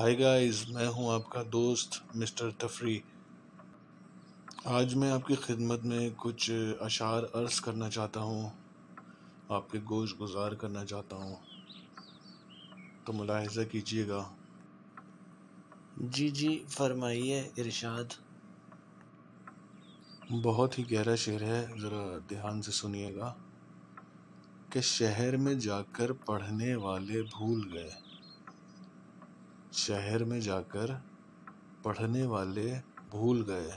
Hi guys, मैं हूं आपका दोस्त मिस्टर तफरी। आज मैं आपकी खिदमत में कुछ अशार अर्ज़ करना चाहता हूं, आपके गोश गुजार करना चाहता हूं, तो मुलाहिज़ा कीजिएगा। जी फरमाइए इरशाद। बहुत ही गहरा शेर है, ज़रा ध्यान से सुनिएगा। कि शहर में जाकर पढ़ने वाले भूल गए, शहर में जाकर पढ़ने वाले भूल गए,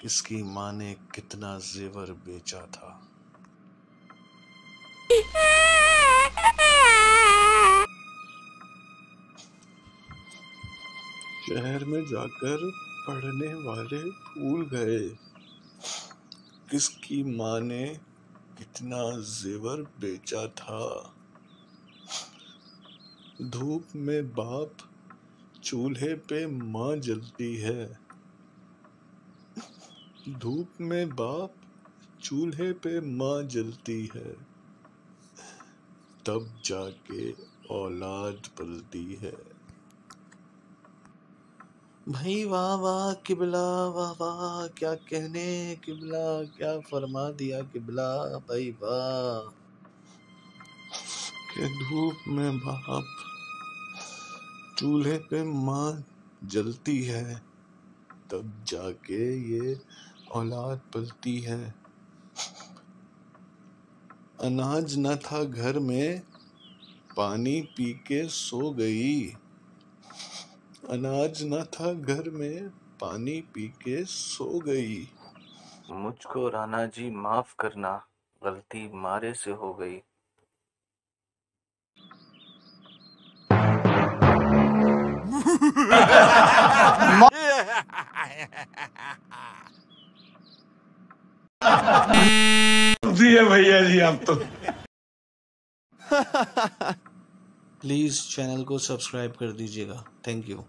इसकी माँ ने कितना जेवर बेचा था। शहर में जाकर पढ़ने वाले भूल गए, किसकी माँ ने कितना जेवर बेचा था। धूप में बाप, चूल्हे पे माँ जलती है। धूप में बाप, चूल्हे पे माँ जलती है, तब जाके औलाद पलती है। भाई वाह वाह किबला, वाह वाह क्या कहने किबला, क्या फरमा दिया किबला भाई वाह। कि धूप में बाप, चूल्हे पे माँ जलती है, तब जाके ये औलाद पलती है। अनाज न था घर में, पानी पी के सो गई। अनाज न था घर में, पानी पी के सो गई। मुझको राणा जी माफ करना, गलती मारे से हो गई। जी है भैया जी, आप तो प्लीज़ चैनल को सब्सक्राइब कर दीजिएगा। Thank you.